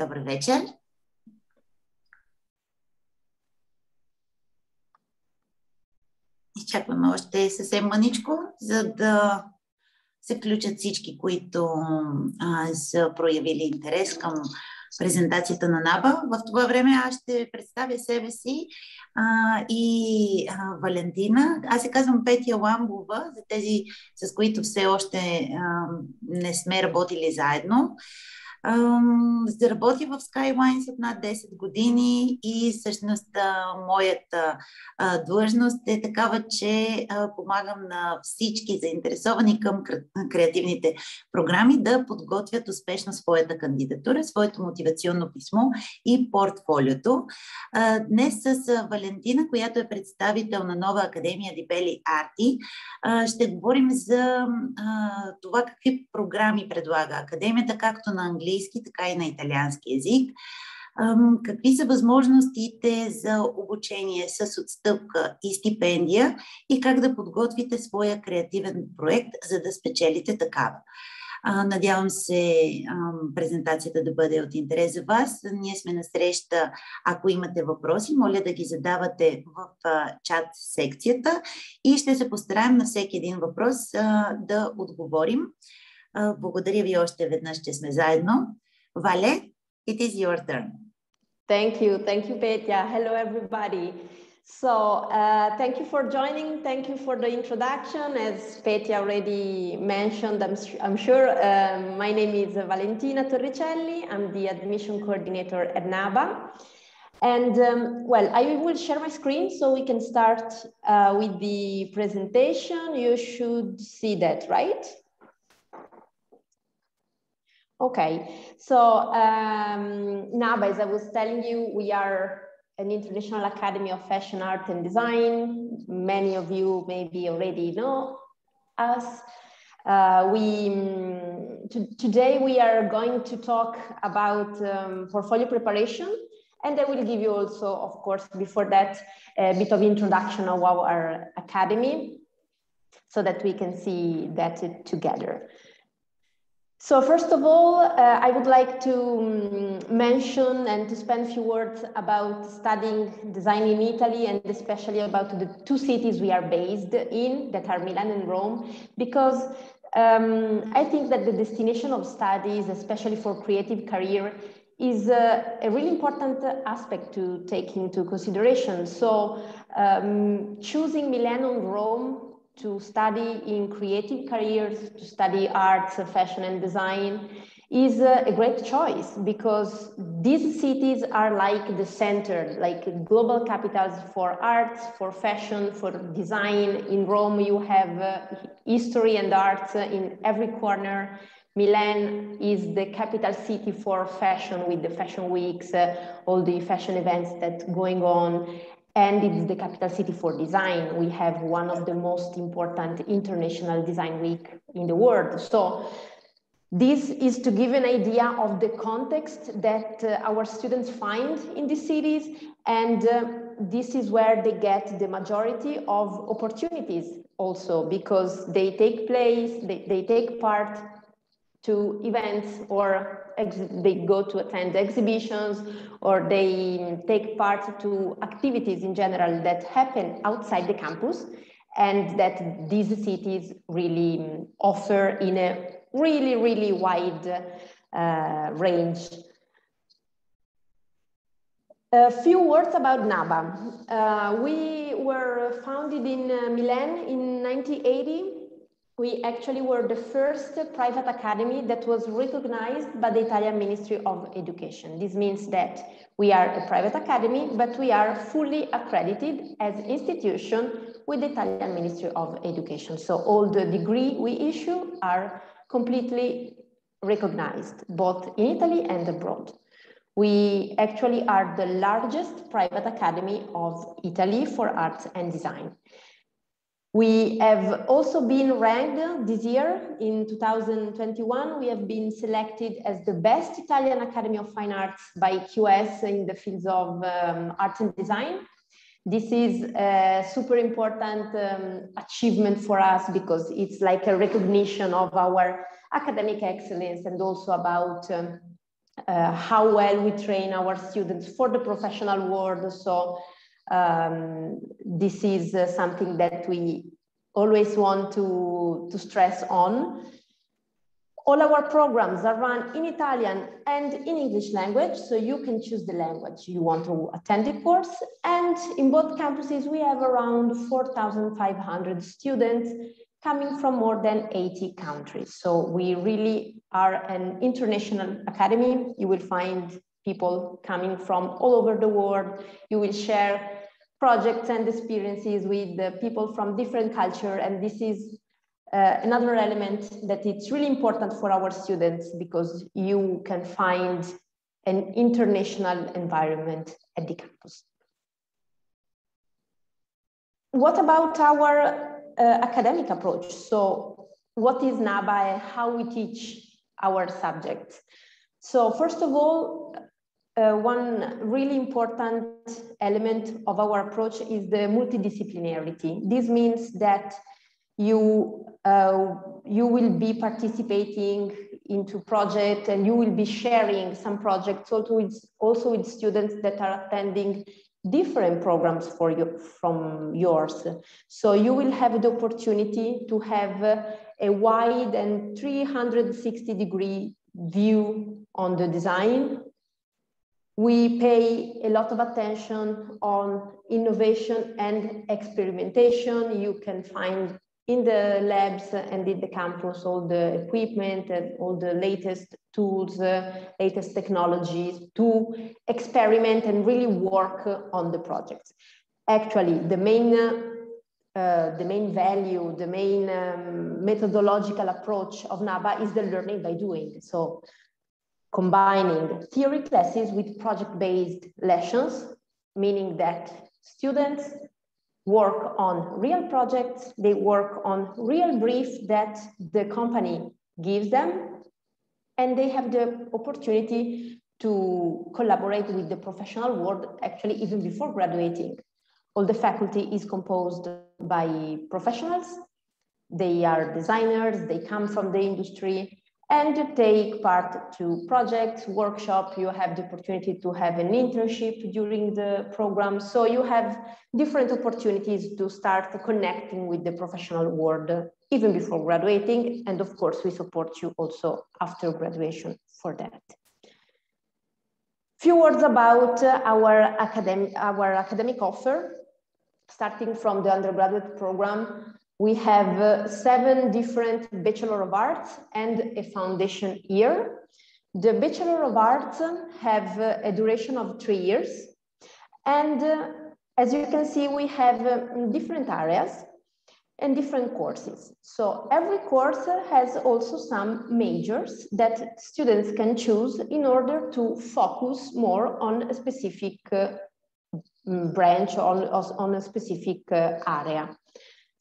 Добър вечер. Изчакваме още съвсем мъничко, за да се включат всички, които са проявили интерес към презентацията на Наба. В това време аз ще представя себе си и Валентина. Аз се казвам Петя Ламбова, за тези, с които все още не сме работили заедно. Работя в Skylines от над 10 години и всъщност моята длъжност е такава, че помагам на всички заинтересовани към креативните програми да подготвят успешно своята кандидатура, своето мотивационно писмо и портфолиото. Днес с Валентина, която е представител на нова академия Дибели Арти, ще говорим за това какви програми предлага академията, както на английски, така и на италиански език. Какви са възможностите за обучение с отстъпка и стипендия и как да подготвите своя креативен проект, за да спечелите такава. Надявам се презентацията да бъде от интерес за вас. Ние сме на среща. Ако имате въпроси, моля да ги задавате в чат секцията и ще се постараем на всеки един въпрос да отговорим. Благодаря ви още веднъж, че сме заедно. Вале, it is your turn. Thank you, Petya. Hello, everybody. So, thank you for joining. Thank you for the introduction. As Petya already mentioned, I'm sure my name is Valentina Torricelli. I'm the admission coordinator at Naba. And well, I will share my screen so we can start with the presentation. You should see that, right? Okay, so Naba, as I was telling you, we are an international academy of fashion, art and design. Many of you maybe already know us. Today we are going to talk about portfolio preparation, and I will give you also, of course, before that, a bit of introduction of our academy so that we can see that together. So first of all, I would like to mention and to spend a few words about studying design in Italy, and especially about the two cities we are based in, that are Milan and Rome, because I think that the destination of studies, especially for creative career, is a really important aspect to take into consideration. So choosing Milan and Rome to study in creative careers, to study arts, fashion and design is a great choice, because these cities are like the center, like global capitals for arts, for fashion, for design. In Rome, you have history and arts in every corner. Milan is the capital city for fashion, with the fashion weeks, all the fashion events that going on. And it's the capital city for design. We have one of the most important international design week in the world. So this is to give an idea of the context that our students find in these cities. And this is where they get the majority of opportunities also, because they take place, they take part to events, or they go to attend exhibitions, or they take part to activities in general that happen outside the campus, and that these cities really offer in a really, really wide range. A few words about Naba. We were founded in Milan in 1980. We actually were the first private academy that was recognized by the Italian Ministry of Education. This means that we are a private academy, but we are fully accredited as an institution with the Italian Ministry of Education. So all the degrees we issue are completely recognized, both in Italy and abroad. We actually are the largest private academy of Italy for arts and design. We have also been ranked this year in 2021. We have been selected as the best Italian Academy of Fine Arts by QS in the fields of arts and design. This is a super important achievement for us, because it's like a recognition of our academic excellence, and also about how well we train our students for the professional world. So this is something that we always want to stress on. All our programs are run in Italian and in English language, so you can choose the language you want to attend the course. And in both campuses, we have around 4,500 students coming from more than 80 countries. So we really are an international academy. You will find people coming from all over the world. You will share projects and experiences with the people from different culture, and this is another element that it's really important for our students, because you can find an international environment at the campus. What about our academic approach? So what is Naba and how we teach our subjects? So first of all, one really important element of our approach is the multidisciplinarity. This means that you will be participating into projects, and you will be sharing some projects also with students that are attending different programs from yours. So you will have the opportunity to have a wide and 360-degree view on the design. We pay a lot of attention on innovation and experimentation. You can find in the labs and in the campus all the equipment and all the latest tools, latest technologies to experiment and really work on the projects. Actually, the main value, the main methodological approach of Naba is the learning by doing. So combining theory classes with project-based lessons, meaning that students work on real projects, they work on real briefs that the company gives them, and they have the opportunity to collaborate with the professional world, actually even before graduating. All the faculty is composed by professionals. They are designers, they come from the industry, and you take part to projects, workshops. You have the opportunity to have an internship during the program. So you have different opportunities to start connecting with the professional world even before graduating. And of course, we support you also after graduation for that. Few words about our academic offer. Starting from the undergraduate program, we have 7 different Bachelor of Arts and a foundation year. The Bachelor of Arts have a duration of 3 years. And as you can see, we have different areas and different courses. So every course has also some majors that students can choose in order to focus more on a specific branch or on a specific area.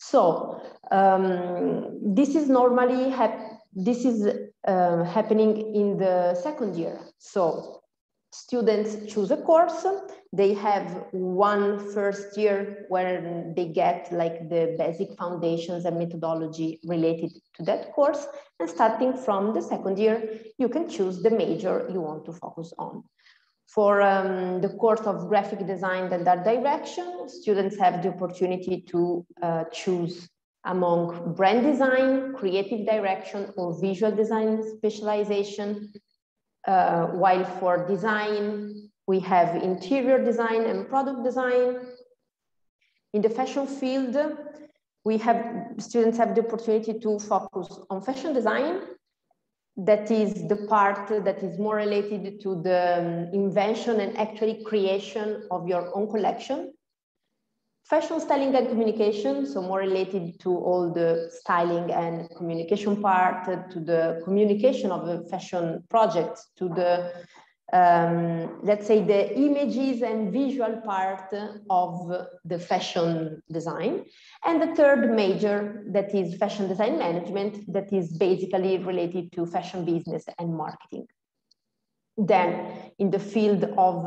So this is normally happening in the second year. So students choose a course. They have one first year where they get like the basic foundations and methodology related to that course. And starting from the second year, you can choose the major you want to focus on. For the course of graphic design and art direction, students have the opportunity to choose among brand design, creative direction, or visual design specialization. While for design, we have interior design and product design. In the fashion field, students have the opportunity to focus on fashion design. That is the part that is more related to the invention and actually creation of your own collection. Fashion styling and communication, so more related to all the styling and communication part, to the communication of the fashion projects, to the, let's say, the images and visual part of the fashion design. And the third major, that is fashion design management, that is basically related to fashion business and marketing. Then in the field of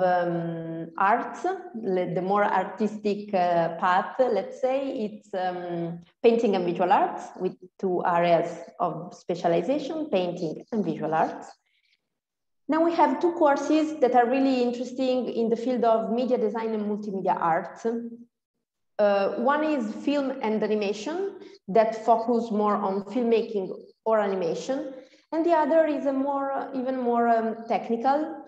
arts, the more artistic path, let's say, it's painting and visual arts with 2 areas of specialization, painting and visual arts. Now we have two courses that are really interesting in the field of media design and multimedia art. One is film and animation that focus more on filmmaking or animation. And the other is even more technical,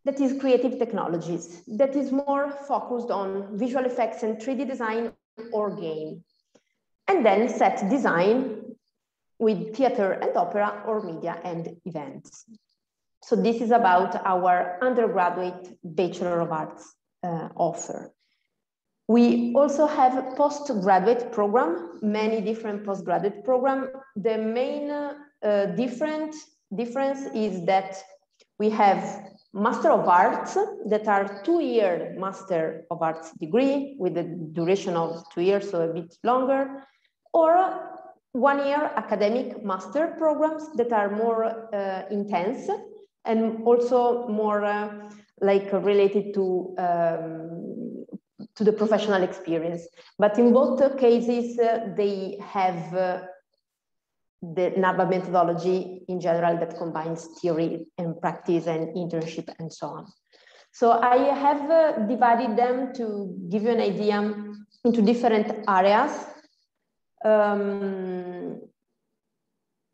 that is creative technologies, that is more focused on visual effects and 3D design or game. And then set design with theater and opera or media and events. So this is about our undergraduate Bachelor of Arts offer. We also have a postgraduate program, many different postgraduate programs. The main difference is that we have Master of Arts that are 2-year Master of Arts degree with a duration of 2 years, so a bit longer, or 1-year academic master programs that are more intense and also more like related to the professional experience. But in both cases, they have the Naba methodology in general that combines theory and practice and internship and so on. So I have divided them to give you an idea into different areas.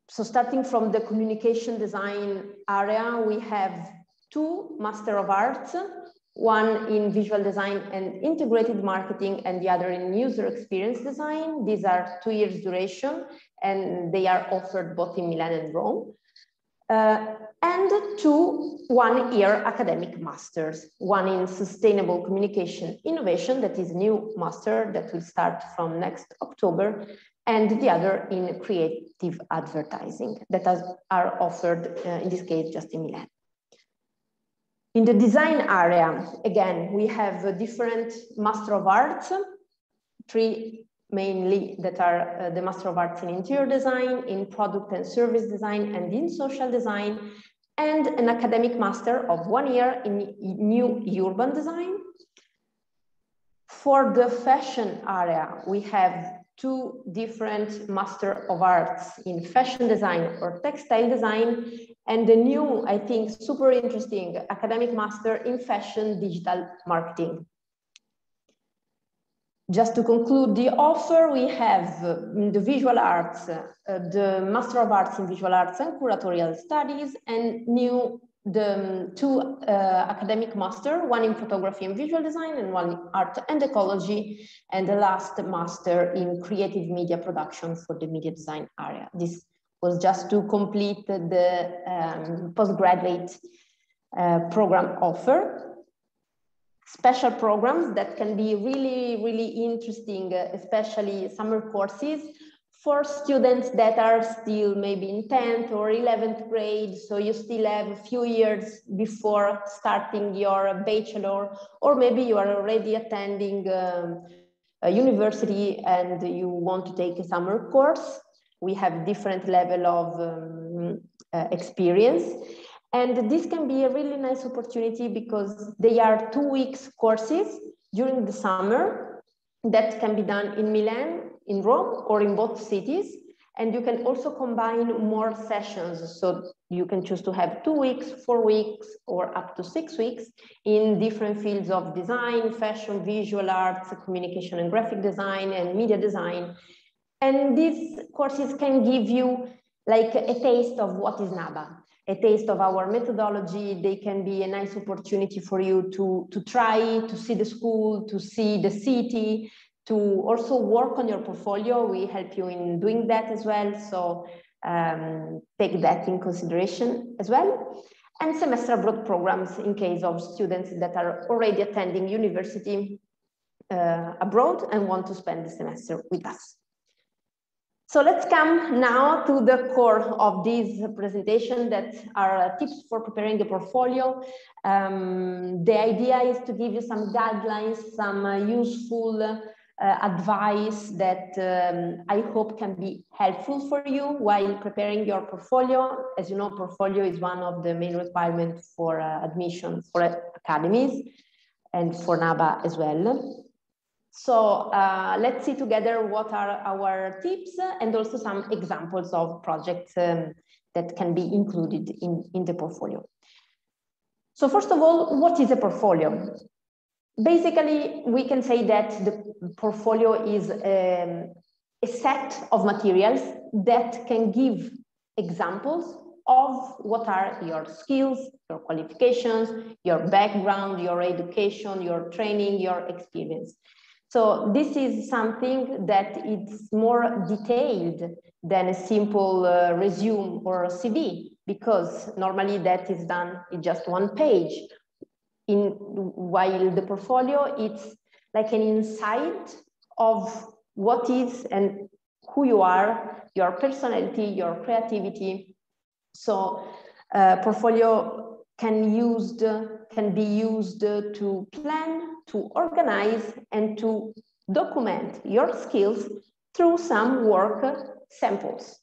So starting from the communication design area, we have 2 Master of Arts, one in visual design and integrated marketing and the other in user experience design. These are 2 years duration and they are offered both in Milan and Rome. And 2 1-year academic masters, one in sustainable communication innovation, that is a new master that will start from next October, and the other in creative advertising that are offered in this case just in Milan. In the design area, again, we have a different Master of Arts, 3 mainly that are the Master of Arts in interior design, in product and service design, and in social design, and an academic master of 1 year in new urban design. For the fashion area, we have 2 different Master of Arts in fashion design or textile design, and the new, I think, super interesting academic master in fashion digital marketing. Just to conclude the offer, we have in the visual arts, the Master of Arts in Visual Arts and Curatorial Studies, and new the 2 academic master, one in photography and visual design and one in art and ecology, and the last master in creative media production for the media design area. This was just to complete the postgraduate program offer. Special programs that can be really, really interesting, especially summer courses for students that are still maybe in 10th or 11th grade. So you still have a few years before starting your bachelor, or maybe you are already attending a university and you want to take a summer course. We have different level of experience. And this can be a really nice opportunity because they are 2 weeks courses during the summer that can be done in Milan, in Rome, or in both cities. And you can also combine more sessions. So you can choose to have 2 weeks, 4 weeks, or up to 6 weeks in different fields of design, fashion, visual arts, communication and graphic design, and media design. And these courses can give you like a taste of what is Naba. A taste of our methodology. They can be a nice opportunity for you to try, to see the school, to see the city, to also work on your portfolio. We help you in doing that as well. So take that in consideration as well. And semester abroad programs in case of students that are already attending university abroad and want to spend the semester with us. So let's come now to the core of this presentation that are tips for preparing a portfolio. The idea is to give you some guidelines, some useful advice that I hope can be helpful for you while preparing your portfolio. As you know, portfolio is one of the main requirements for admission for academies and for Naba as well. So let's see together what are our tips and also some examples of projects that can be included in the portfolio. So first of all, what is a portfolio? Basically, we can say that the portfolio is a set of materials that can give examples of what are your skills, your qualifications, your background, your education, your training, your experience. So this is something that is more detailed than a simple resume or a CV, because normally that is done in just one page. While the portfolio, it's like an insight of what is and who you are, your personality, your creativity. So portfolio can be used to plan, to organize, and to document your skills through some work samples.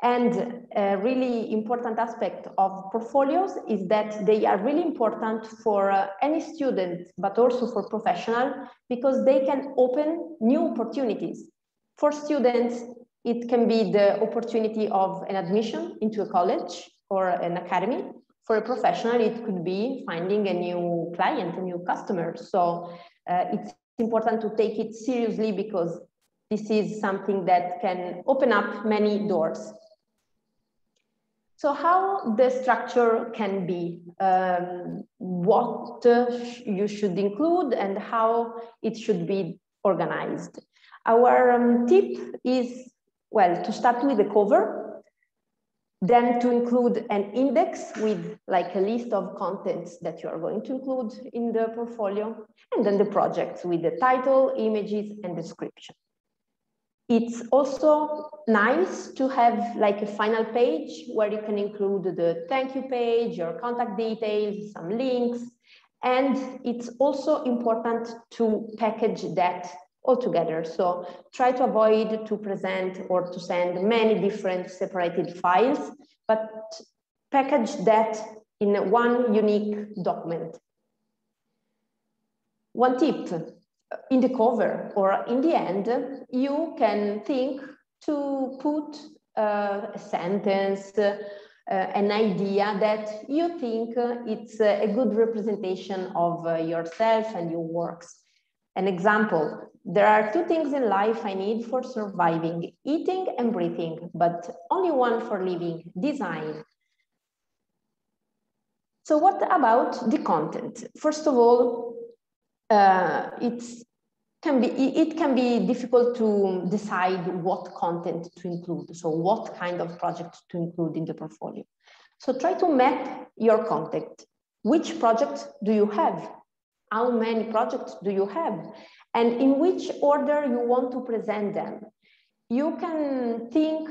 And a really important aspect of portfolios is that they are really important for any student, but also for professional, because they can open new opportunities. For students, it can be the opportunity of an admission into a college or an academy. For a professional, it could be finding a new client, a new customer. So it's important to take it seriously, because this is something that can open up many doors. So how the structure can be, what you should include and how it should be organized. Our tip is, well, to start with the cover, then to include an index with like a list of contents that you are going to include in the portfolio, and then the projects with the title, images, and description. It's also nice to have like a final page where you can include the thank you page, your contact details, some links. And it's also important to package that all together. So try to avoid to present or to send many different separated files, but package that in one unique document. One tip. In the cover or in the end, you can think to put a sentence, an idea that you think it's a good representation of yourself and your works. An example, there are two things in life I need for surviving, eating and breathing, but only one for living, design. So what about the content? First of all, it can be difficult to decide what content to include, so what kind of project to include in the portfolio. So try to map your content. Which project do you have? How many projects do you have? And in which order you want to present them? You can think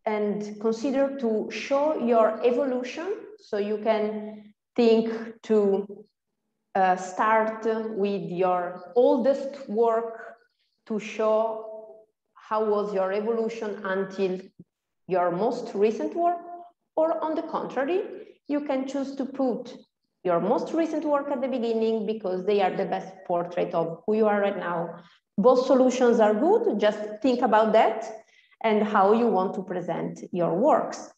and consider to show your evolution, so you can think to start with your oldest work to show how was your evolution until your most recent work, or on the contrary, you can choose to put your most recent work at the beginning because they are the best portrait of who you are right now. Both solutions are good, just think about that and how you want to present your works.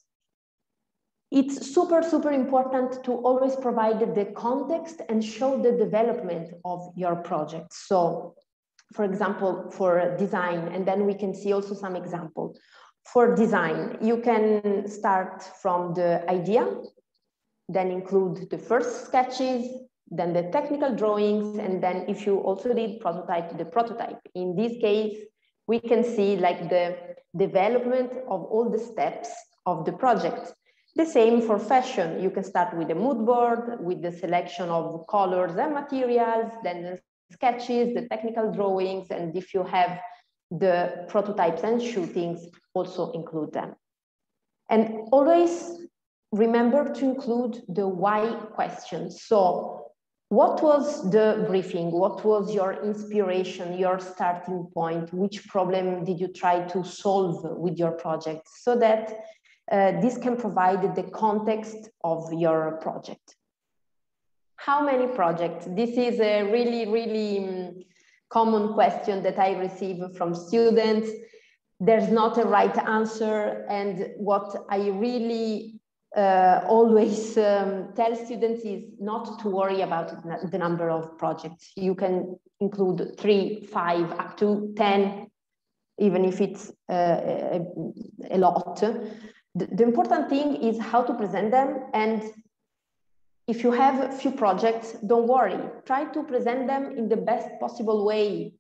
It's super, super important to always provide the context and show the development of your project. So, for example, for design, and then we can see also some examples. For design, you can start from the idea, then include the first sketches, then the technical drawings, and then if you also did prototype, the prototype. In this case, we can see like the development of all the steps of the project. The same for fashion. You can start with a mood board, with the selection of colors and materials, then the sketches, the technical drawings, and if you have the prototypes and shootings, also include them. And always remember to include the why question. So what was the briefing? What was your inspiration, your starting point? Which problem did you try to solve with your project? So that this can provide the context of your project. How many projects? This is a really common question that I receive from students. There's not a right answer, and what I really always tell students is not to worry about the number of projects. You can include 3, 5, up to 10, even if it's a lot. The important thing is how to present them. And if you have a few projects, don't worry. Try to present them in the best possible way,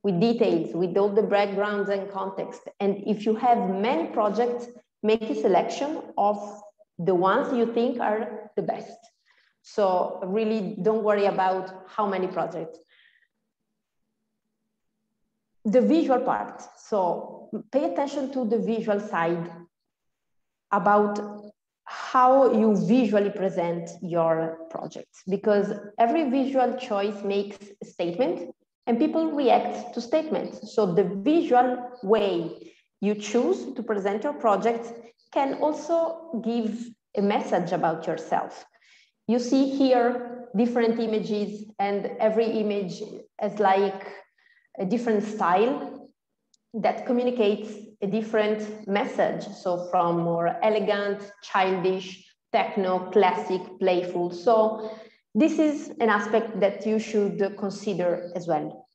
with details, with all the backgrounds and context. And if you have many projects, make a selection of the ones you think are the best. So really don't worry about how many projects. The visual part. So pay attention to the visual side about how you visually present your projects, because every visual choice makes a statement and people react to statements. So the visual way you choose to present your project can also give a message about yourself. You see here different images, and every image has like a different style that communicates a different message. So from more elegant, childish, techno, classic, playful. So this is an aspect that you should consider as well.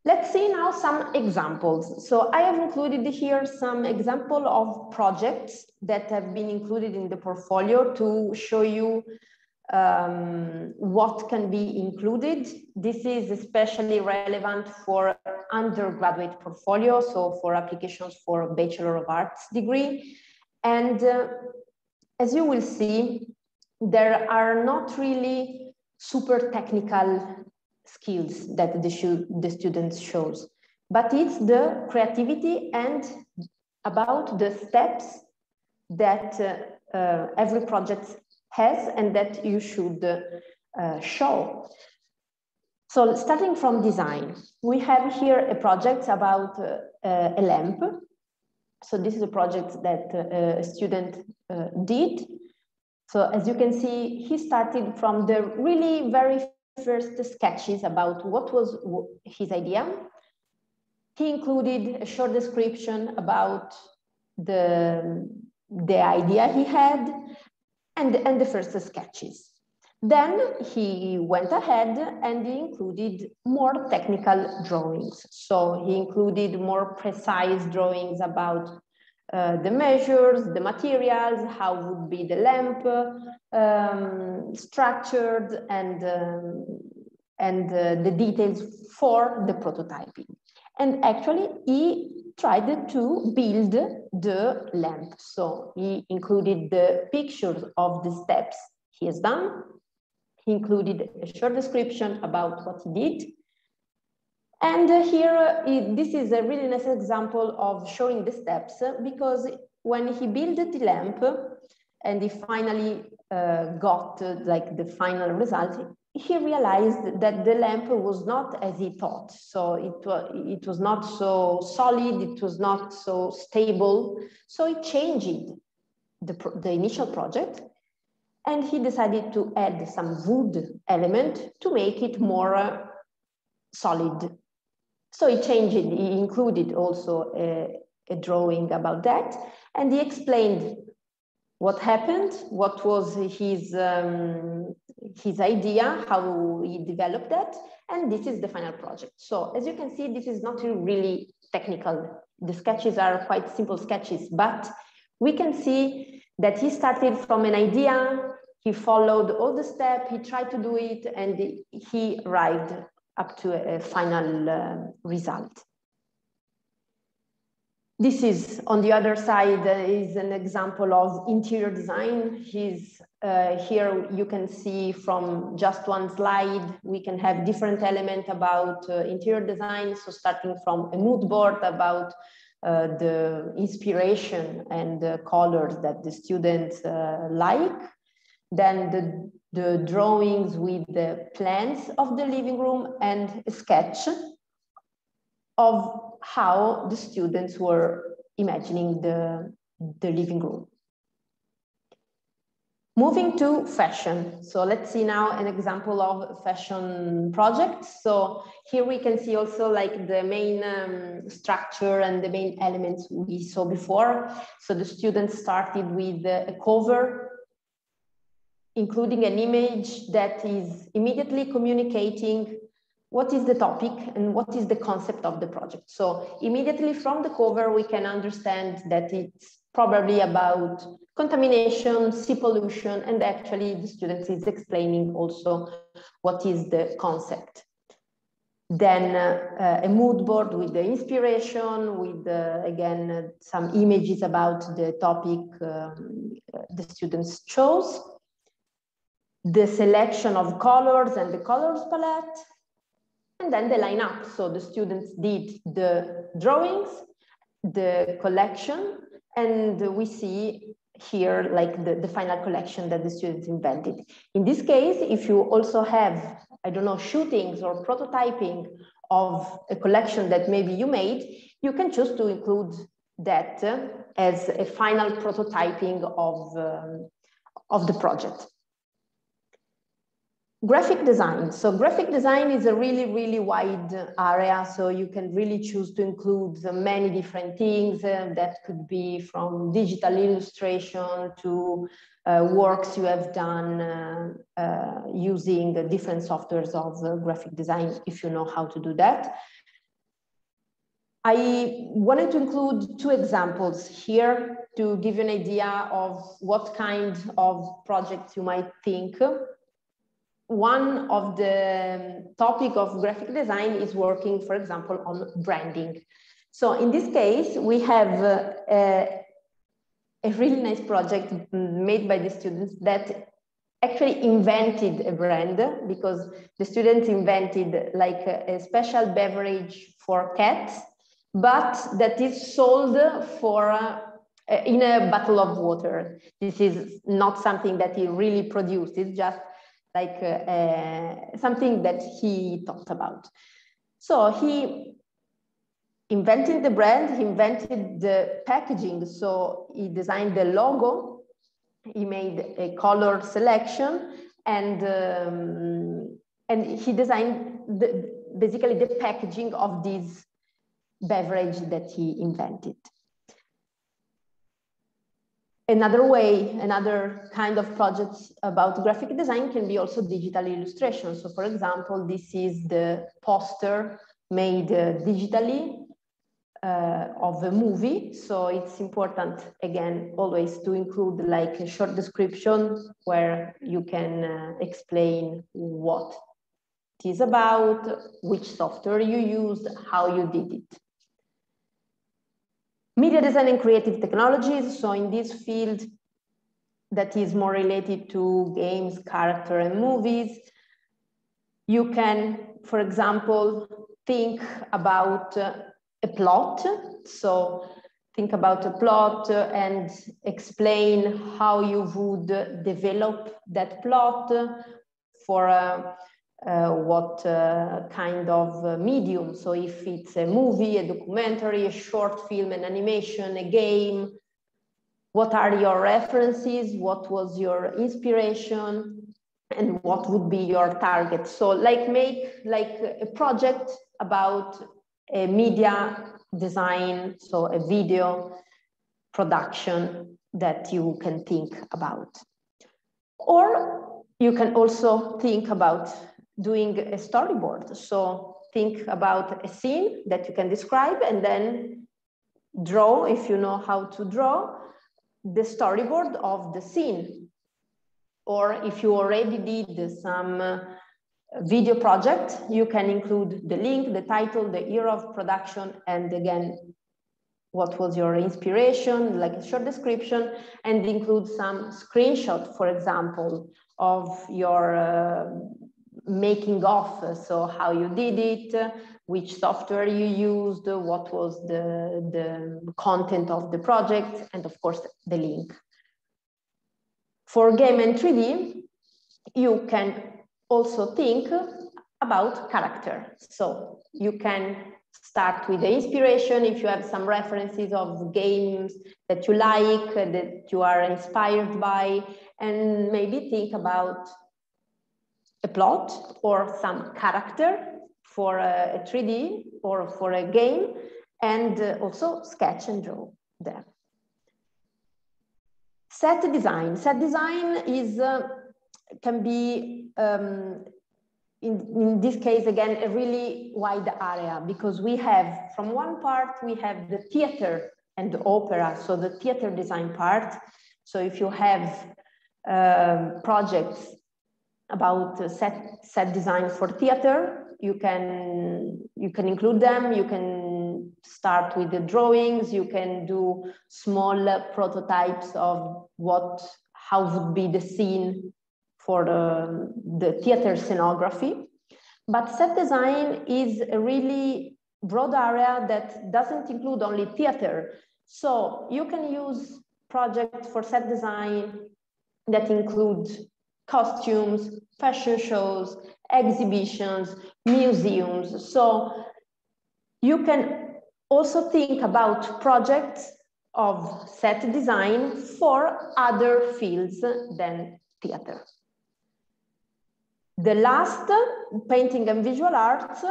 Let's see now some examples. So I have included here some example of projects that have been included in the portfolio to show you what can be included. This is especially relevant for undergraduate portfolio, so for applications for Bachelor of Arts degree. And as you will see, there are not really super technical skills that the students shows, but it's the creativity and about the steps that every project has and that you should show. So starting from design, we have here a project about a lamp. So this is a project that a student did. So as you can see, he started from the really very first sketches about what was his idea. He included a short description about the idea he had and the first sketches. Then he went ahead and he included more technical drawings. So he included more precise drawings about the measures, the materials, how would be the lamp structured, and the details for the prototyping. And actually, he tried to build the lamp. So he included the pictures of the steps he has done. He included a short description about what he did. And here, this is a really nice example of showing the steps, because when he built the lamp and he finally got like the final result, he realized that the lamp was not as he thought. So it was not so solid, it was not so stable. So he changed the initial project, and he decided to add some wood element to make it more solid. So he changed it, he included also a drawing about that, and he explained what happened, what was his idea, how he developed that, and this is the final project. So as you can see, this is not really technical. The sketches are quite simple sketches, but we can see that he started from an idea, he followed all the steps, he tried to do it, and he arrived up to a final result. This is, on the other side, is an example of interior design. Here you can see from just one slide, we can have different elements about interior design. So starting from a mood board about the inspiration and the colors that the students like. Then the drawings with the plans of the living room, and a sketch of how the students were imagining the living room. Moving to fashion. So let's see now an example of fashion project. So here we can see also like the main structure and the main elements we saw before. So the students started with a cover, including an image that is immediately communicating what is the topic and what is the concept of the project. So immediately from the cover, we can understand that it's probably about contamination, sea pollution, and actually the student is explaining also what is the concept. Then a mood board with the inspiration, with again, some images about the topic the students chose. The selection of colors and the colors palette, and then the lineup. So the students did the drawings, the collection, and we see here like the final collection that the students invented. In this case, if you also have, I don't know, shootings or prototyping of a collection that maybe you made, you can choose to include that as a final prototyping of the project. Graphic design. So graphic design is a really, really wide area. So you can really choose to include many different things that could be from digital illustration to works you have done using different softwares of graphic design, if you know how to do that. I wanted to include two examples here to give you an idea of what kind of projects you might think. One of the topic of graphic design is working, for example, on branding. So in this case, we have a really nice project made by the students that actually invented a brand, because the students invented like a special beverage for cats, but that is sold for in a bottle of water. This is not something that he really produced. It's just like something that he thought about. So he invented the brand, he invented the packaging. So he designed the logo, he made a color selection, and he designed basically the packaging of this beverage that he invented. Another way, another kind of projects about graphic design can be also digital illustration. So for example, this is the poster made digitally of a movie. So it's important, again, always to include like a short description where you can explain what it is about, which software you used, how you did it. Media design and creative technologies. So in this field that is more related to games, character, and movies, you can, for example, think about a plot. So think about a plot and explain how you would develop that plot for what kind of medium. So if it's a movie, a documentary, a short film, an animation, a game, what are your references, what was your inspiration, and what would be your target. So like make like a project about a media design, so a video production that you can think about. Or you can also think about doing a storyboard. So think about a scene that you can describe and then draw, if you know how to draw, the storyboard of the scene. Or if you already did some video project, you can include the link, the title, the year of production, and again, what was your inspiration, like a short description, and include some screenshot, for example, of your making of, so how you did it, which software you used, what was the content of the project, and of course, the link. For game and 3D, you can also think about character. So you can start with the inspiration if you have some references of games that you like, that you are inspired by, and maybe think about a plot or some character for a 3D or for a game, and also sketch and draw there. Set design. Set design is can be in this case again a really wide area, because we have from one part we have the theater and the opera, so the theater design part. So if you have projects about set design for theater, you can include them. You can start with the drawings. You can do small prototypes of how would be the scene for the theater scenography. But set design is a really broad area that doesn't include only theater. So you can use projects for set design that include costumes, fashion shows, exhibitions, museums. So you can also think about projects of set design for other fields than theater. The last, painting and visual arts,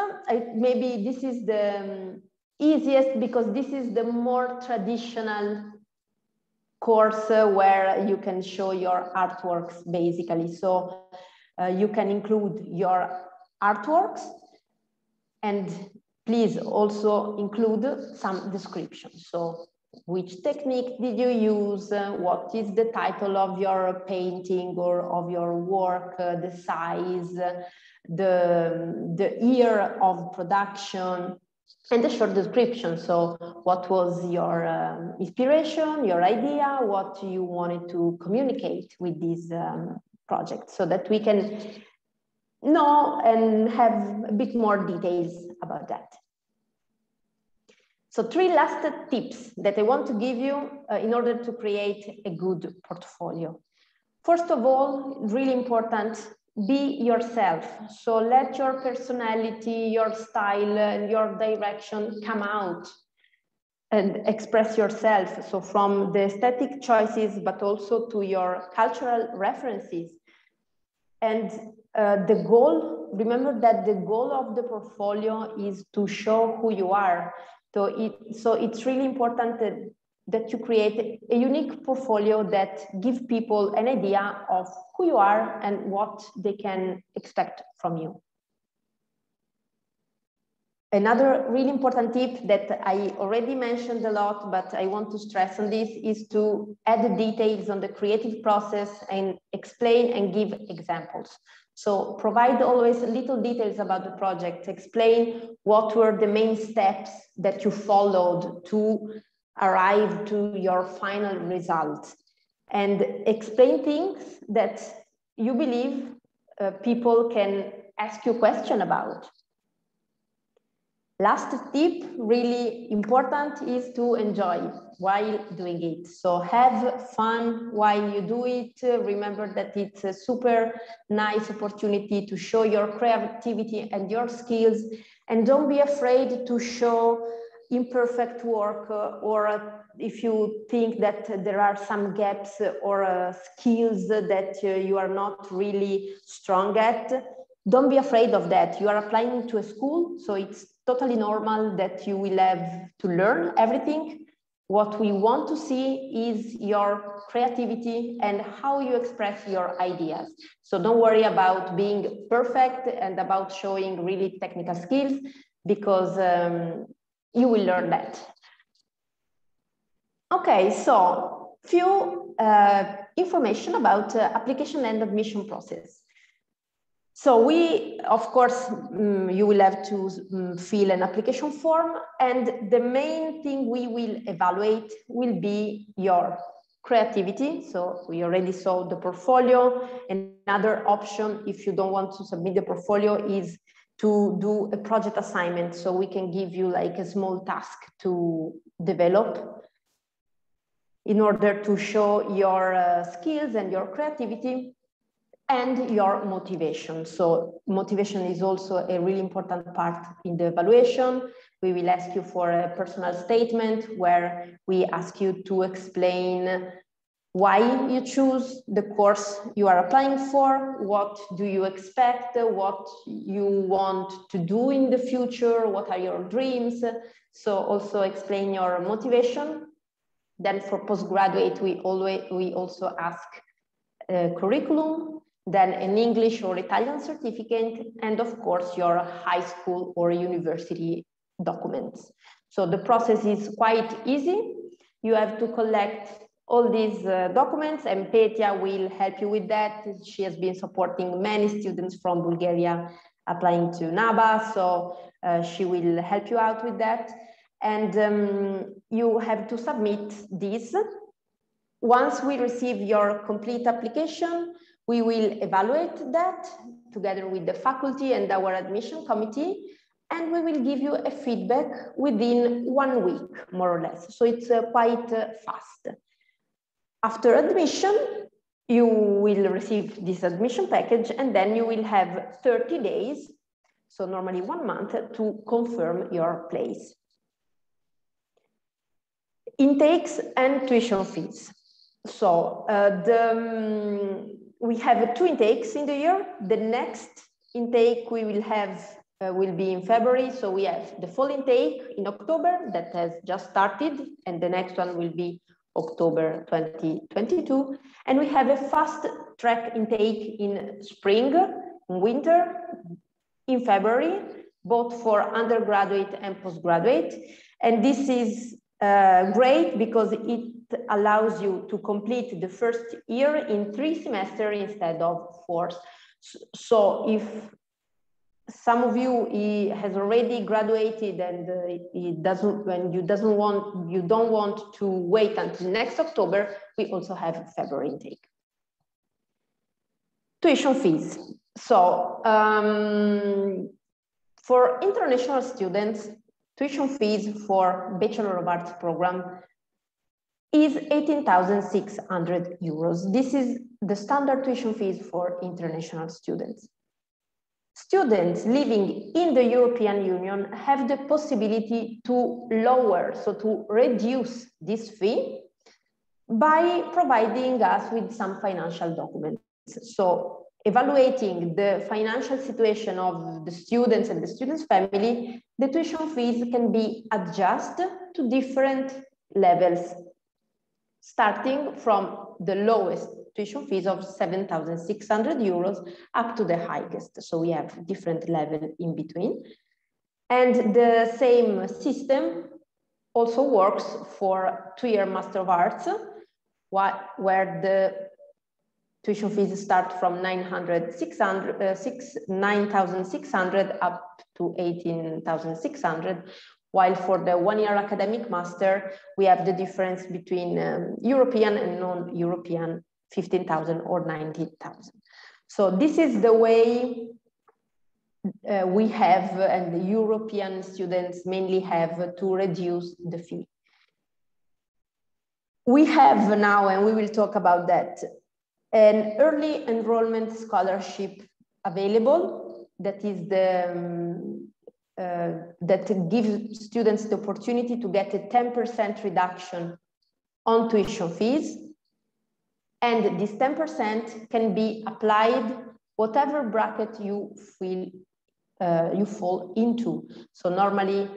maybe this is the easiest because this is the more traditional course where you can show your artworks basically. So you can include your artworks, and please also include some description. So which technique did you use? What is the title of your painting or of your work? The size, the year of production, and a short description. So what was your inspiration, your idea, what you wanted to communicate with this project, so that we can know and have a bit more details about that. So 3 last tips that I want to give you in order to create a good portfolio. First of all, really important, be yourself. So let your personality, your style, and your direction come out and express yourself. So from the aesthetic choices, but also to your cultural references. And the goal, remember that the goal of the portfolio is to show who you are. So it's really important that you create a unique portfolio that gives people an idea of who you are and what they can expect from you. Another really important tip that I already mentioned a lot, but I want to stress on this, is to add details on the creative process and explain and give examples. So provide always little details about the project, explain what were the main steps that you followed to arrive to your final result, and explain things that you believe people can ask you a question about. Last tip, really important, is to enjoy while doing it. So have fun while you do it. Remember that it's a super nice opportunity to show your creativity and your skills. And don't be afraid to show imperfect work, or if you think that there are some gaps or skills that you are not really strong at. Don't be afraid of that. You are applying to a school, so it's totally normal that you will have to learn everything. What we want to see is your creativity and how you express your ideas. So don't worry about being perfect and about showing really technical skills, because you will learn that. Okay, so few information about application and admission process. So we, of course, you will have to fill an application form, and the main thing we will evaluate will be your creativity. So we already saw the portfolio. Another option, if you don't want to submit the portfolio, is to do a project assignment. So we can give you like a small task to develop in order to show your skills and your creativity. And your motivation. So motivation is also a really important part in the evaluation. We will ask you for a personal statement where we ask you to explain why you choose the course you are applying for, what do you expect, what you want to do in the future, what are your dreams. So also explain your motivation. Then for postgraduate, we also ask curriculum, then an English or Italian certificate, and of course your high school or university documents. So the process is quite easy. You have to collect all these documents, and Petya will help you with that. She has been supporting many students from Bulgaria applying to Naba, so she will help you out with that. And you have to submit this. Once we receive your complete application, we will evaluate that together with the faculty and our admission committee, and we will give you a feedback within 1 week, more or less. So it's quite fast. After admission, you will receive this admission package, and then you will have 30 days, so normally 1 month, to confirm your place. Intakes and tuition fees. So we have 2 intakes in the year. The next intake we will have will be in February. So we have the fall intake in October that has just started, and the next one will be October 2022. And we have a fast track intake in spring, in winter, in February, both for undergraduate and postgraduate. And this is great because it allows you to complete the first year in 3 semesters instead of 4. So if some of you has already graduated and you don't want to wait until next October, we also have February intake. Tuition fees. So for international students, tuition fees for Bachelor of Arts program is 18,600 euros. This is the standard tuition fees for international students. Students living in the European Union have the possibility to lower, so to reduce this fee by providing us with some financial documents. So evaluating the financial situation of the students and the students' family, the tuition fees can be adjusted to different levels, starting from the lowest tuition fees of 7,600 euros up to the highest. So we have different levels in between. And the same system also works for 2-year Master of Arts, where the tuition fees start from 9,600 up to 18,600, while for the 1-year academic master, we have the difference between European and non-European, 15,000 or 19,000. So this is the way we have, and the European students mainly have, to reduce the fee. We have now, and we will talk about that, an early enrollment scholarship available that is that gives students the opportunity to get a 10% reduction on tuition fees. And this 10% can be applied whatever bracket you feel you fall into. So normally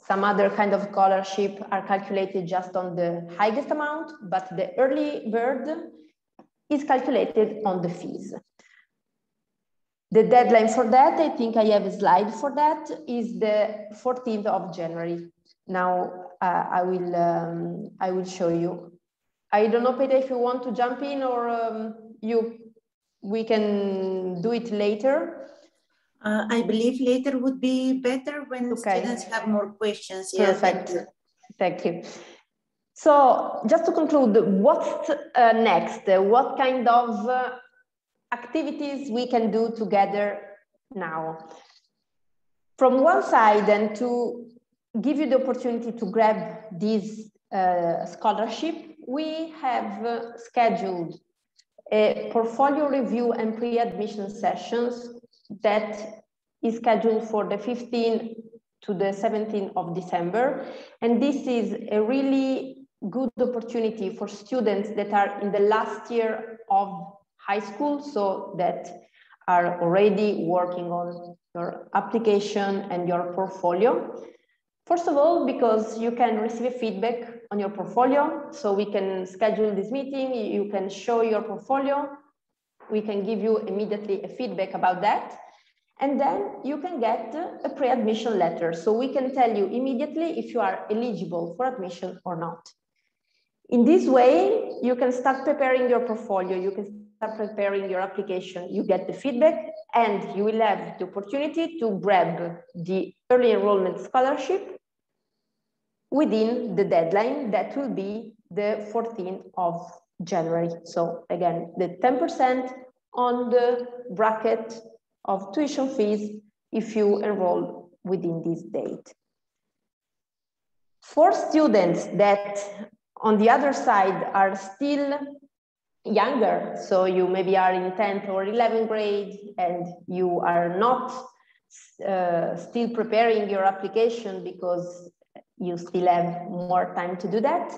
some other kind of scholarship are calculated just on the highest amount, but the early bird is calculated on the fees. The deadline for that, I think I have a slide for that, is the 14th of January. Now I will show you. I don't know, Peter, if you want to jump in, or we can do it later. I believe later would be better when students have more questions. Yeah, perfect. Thank you. So just to conclude, what's next? What kind of activities we can do together now? From one side, and to give you the opportunity to grab this scholarship, we have scheduled a portfolio review and pre-admission sessions that is scheduled for the 15th to the 17th of December. And this is a really good opportunity for students that are in the last year of high school, so that are already working on your application and your portfolio. First of all, because you can receive feedback on your portfolio, so we can schedule this meeting, you can show your portfolio, we can give you immediately a feedback about that, and then you can get a pre-admission letter, so we can tell you immediately if you are eligible for admission or not. In this way, you can start preparing your portfolio, you can start preparing your application, you get the feedback, and you will have the opportunity to grab the early enrollment scholarship within the deadline that will be the 14th of January. So again, the 10% on the bracket of tuition fees if you enroll within this date. For students that on the other side are still younger, so you maybe are in 10th or 11th grade and you are not still preparing your application because you still have more time to do that,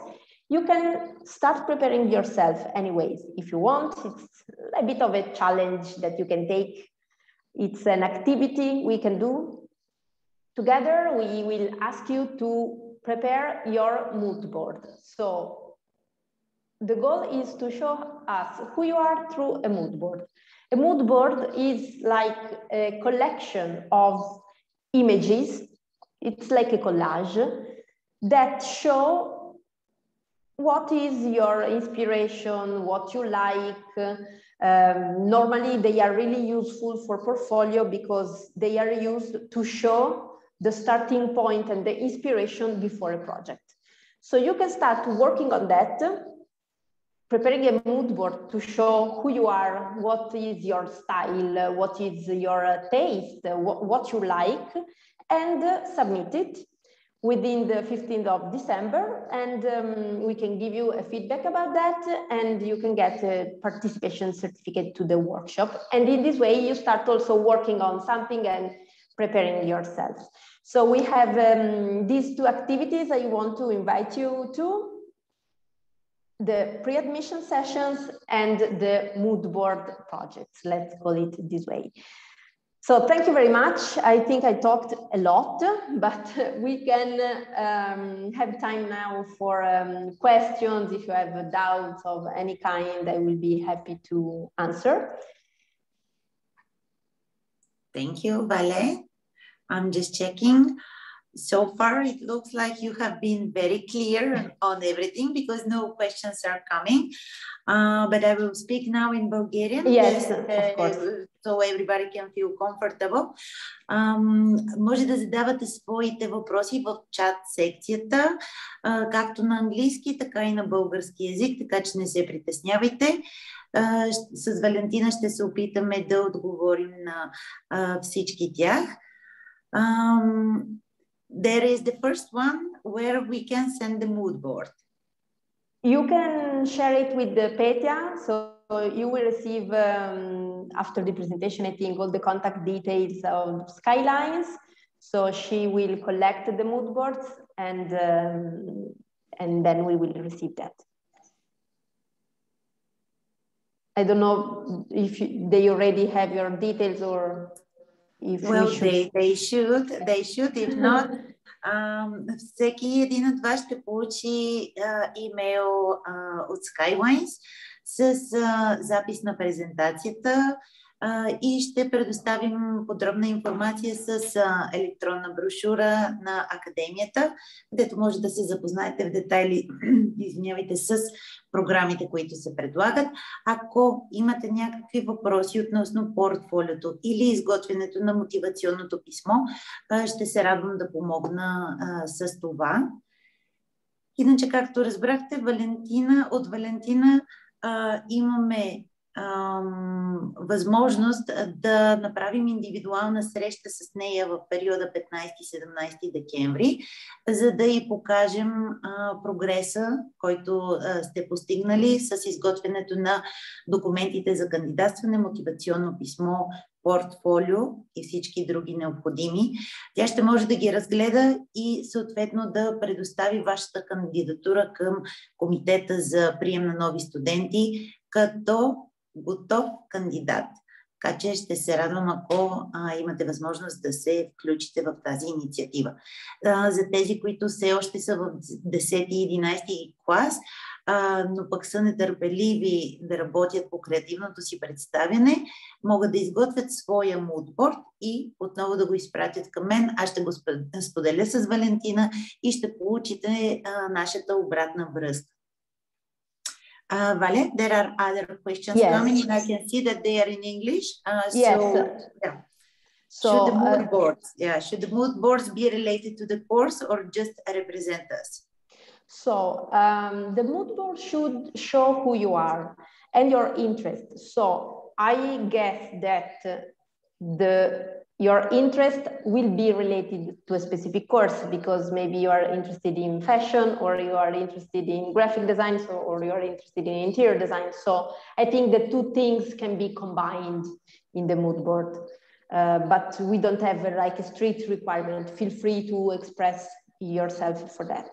you can start preparing yourself anyways. If you want, it's a bit of a challenge that you can take. It's an activity we can do together. We will ask you to prepare your mood board. So the goal is to show us who you are through a mood board. A mood board is like a collection of images. It's like a collage that show what is your inspiration, what you like. Normally, they are really useful for portfolio because they are used to show the starting point and the inspiration before a project. So you can start working on that, preparing a mood board to show who you are, what is your style, what is your taste, what you like, and submit it within the 15th of December, and we can give you a feedback about that, and you can get a participation certificate to the workshop. And in this way, you start also working on something and preparing yourself. So we have these two activities I want to invite you to: the pre-admission sessions and the mood board projects, let's call it this way. So thank you very much. I think I talked a lot, but we can have time now for questions. If you have doubts of any kind, I will be happy to answer. Thank you, Vale. I'm just checking. So far, it looks like you have been very clear on everything because no questions are coming. But I will speak now in Bulgarian. Yes, of course. So everybody can feel comfortable. Може да задавате своите въпроси в чат секцията, както на английски, така и на български език, така че не се притеснявайте. С Валентина ще се опитаме да отговорим на всички тях. There is the first one where we can send the mood board. You can share it with the Petya, so you will receive after the presentation, I think, all the contact details of Skylines. So she will collect the mood boards, and then we will receive that. I don't know if they already have your details or if well, we should. They should. If not, всеки един от вас ще получи имейл от Skylines с запис на презентацията и ще предоставим подробна информация с електронна брошура на Академията, където може да се запознаете в детайли, извинявайте, с програмите, които се предлагат. Ако имате някакви въпроси относно портфолиото или изготвянето на мотивационното писмо, ще се радвам да помогна с това. Иначе, както разбрахте, от Валентина имаме възможност да направим индивидуална среща с нея в периода 15-17 декември, за да й покажем прогреса, който сте постигнали с изготвянето на документите за кандидатстване, мотивационно писмо портфолио и всички други необходими. Тя ще може да ги разгледа и съответно да предостави вашата кандидатура към комитета за прием на нови студенти като готов кандидат. Така че ще се радвам, ако имате възможност да се включите в тази инициатива. За тези, които все още са в 10 и 11 клас, но пък са нетърпеливи да работят по креативното си представяне, могат да изготвят своя moodboard и отново да го изпратят към мен. Аз ще го споделя с Валентина и ще получите нашата обратна връзка. Vale, there are other questions coming, and I can see that they are in English. Should the mood boards be related to the course or just represent us? So the mood board should show who you are and your interests. So I guess that your interest will be related to a specific course, because maybe you are interested in fashion, or you are interested in graphic design, or you are interested in interior design. So I think the two things can be combined in the mood board, but we don't have like a strict requirement. Feel free to express yourself for that.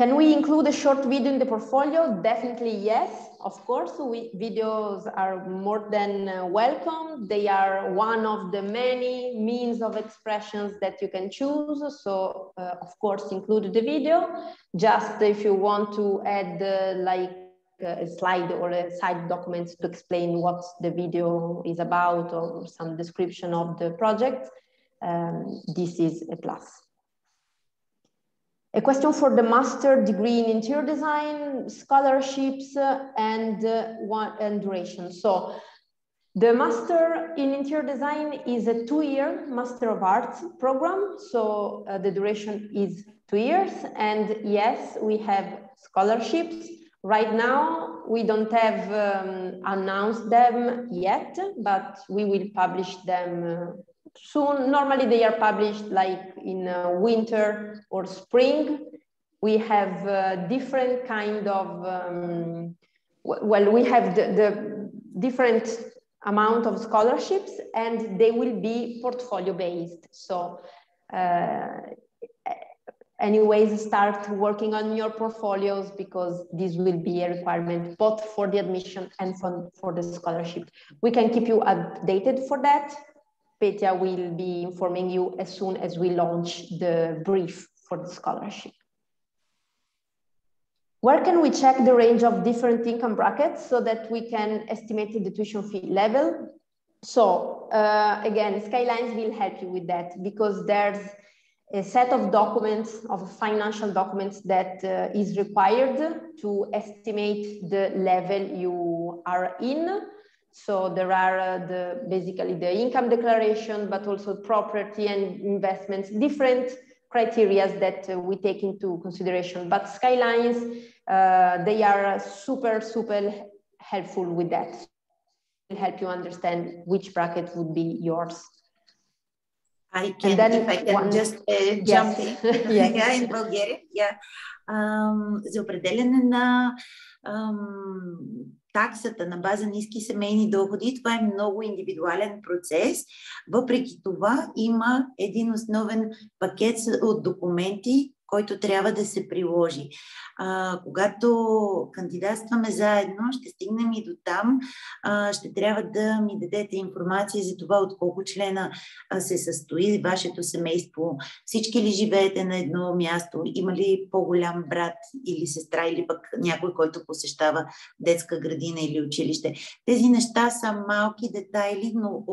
Can we include a short video in the portfolio? Definitely yes, of course. Videos are more than welcome. They are one of the many means of expressions that you can choose. So of course, include the video. Just if you want to add like a slide or a side document to explain what the video is about, or some description of the project, this is a plus. A question for the master degree in interior design, scholarships, and duration. So the master in interior design is a 2-year Master of Arts program. So the duration is 2 years. And yes, we have scholarships. Right now, we don't have announced them yet, but we will publish them soon. Normally they are published like in winter or spring. We have different kind of, we have the different amount of scholarships, and they will be portfolio based. So anyways, start working on your portfolios, because this will be a requirement both for the admission and for the scholarship. We can keep you updated for that. Petya will be informing you as soon as we launch the brief for the scholarship. Where can we check the range of different income brackets so that we can estimate the tuition fee level? So again, Skylines will help you with that, because there's a set of documents, of financial documents, that is required to estimate the level you are in. So there are basically the income declaration, but also property and investments, different criteria that we take into consideration. But Skylines, they are super helpful with that. It'll help you understand which bracket would be yours. If I can just jump in. In Bulgaria. За определене на таксата на база ниски семейни доходи, това е много индивидуален процес. Въпреки това има един основен пакет от документи, който трябва да се приложи. Когато кандидатстваме заедно, ще стигнем и до там. Ще трябва да ми дадете информация за това от колко члена се състои вашето семейство. Всички ли живеете на едно място? Има ли по-голям брат или сестра, или пък някой, който посещава детска градина или училище? Тези неща са малки детайли, но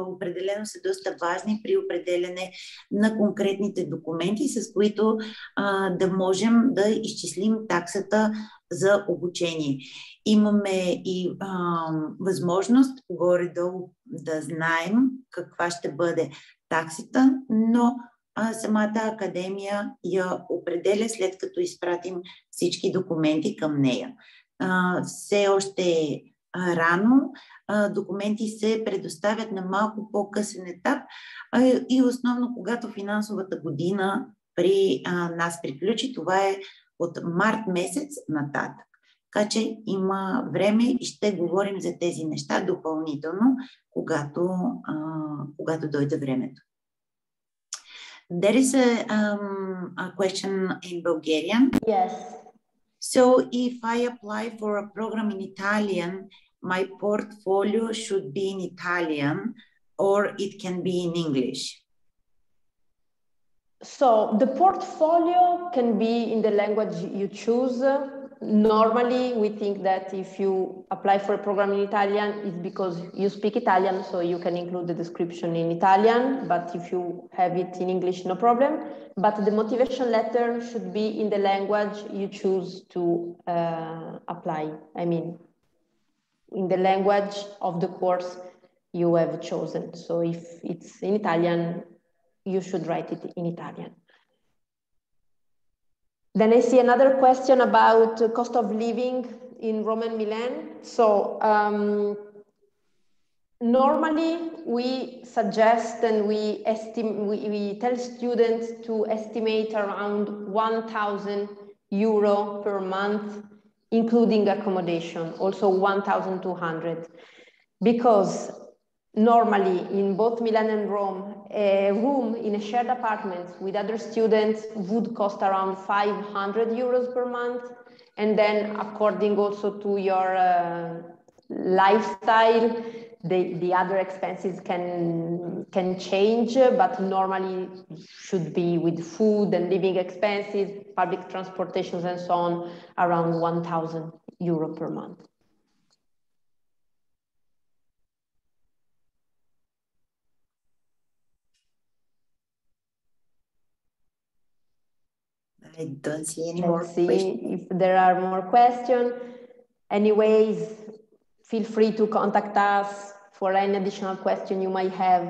определено са доста важни при определене на конкретните документи, с които да можем да изчислим таксата за обучение. Имаме и възможност горе-долу да знаем каква ще бъде таксата, но самата академия я определя, след като изпратим всички документи към нея. Все още е рано, документи се предоставят на малко по-късен етап и основно когато финансовата година при нас приключи, това е от март месец нататък. Така че има време и ще говорим за тези неща допълнително, когато дойде времето. There is a question in Bulgarian. Yes. So if I apply for a program in Italian, my portfolio should be in Italian or it can be in English? So the portfolio can be in the language you choose. Normally, we think that if you apply for a program in Italian, it's because you speak Italian, so you can include the description in Italian, but if you have it in English, no problem. But the motivation letter should be in the language you choose to apply. I mean, in the language of the course you have chosen. So if it's in Italian, you should write it in Italian. Then I see another question about cost of living in Rome and Milan. So normally we suggest and we tell students to estimate around 1,000 euro per month, including accommodation, also 1,200, because normally in both Milan and Rome, a room in a shared apartment with other students would cost around 500 euros per month. And then according also to your lifestyle, the other expenses can change, but normally should be with food and living expenses, public transportations and so on, around 1,000 euro per month. I don't see any more questions. Let's see if there are more questions. Anyways, feel free to contact us for any additional question you might have.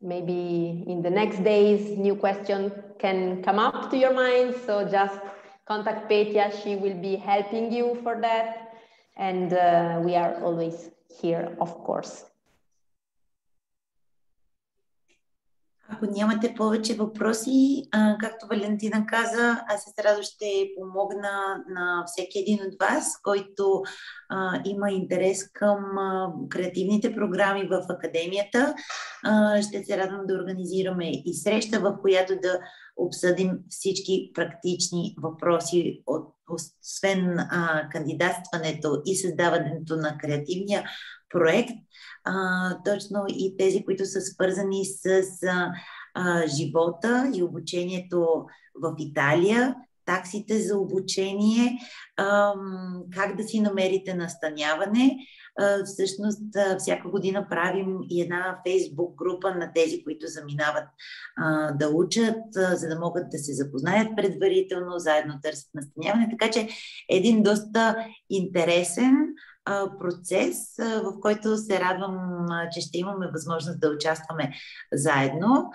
Maybe in the next days, new question can come up to your mind. So just contact Petya, she will be helping you for that. And we are always here, of course. Ако нямате повече въпроси, както Валентина каза, аз с радост ще помогна на всеки един от вас, който има интерес към креативните програми в академията. Ще се радвам да организираме и среща, в която да обсъдим всички практични въпроси, освен кандидатстването и създаването на креативния проект. Точно и тези, които са свързани с живота и обучението в Италия, таксите за обучение, как да си намерите настаняване. Всъщност всяка година правим и една Фейсбук група на тези, които заминават да учат, за да могат да се запознаят предварително, заедно търсят настаняване. Така че един доста интересен процес, в който се радвам, че ще имаме възможност да участваме заедно.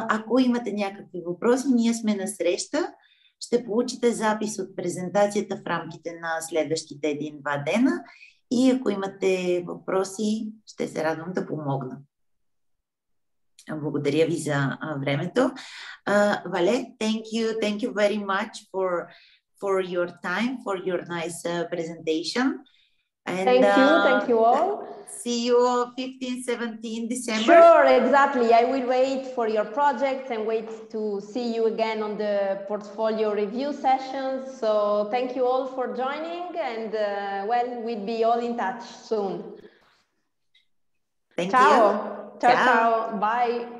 Ако имате някакви въпроси, ние сме на среща. Ще получите запис от презентацията в рамките на следващите 1-2 дена и ако имате въпроси, ще се радвам да помогна. Благодаря ви за времето. Вале, thank you very much for your time, for your nice presentation. And, thank you all. See you 15-17 December. Sure, exactly. I will wait for your projects and wait to see you again on the portfolio review sessions. So thank you all for joining and well, we'll be all in touch soon. Thank ciao. you. Ciao, ciao. Bye.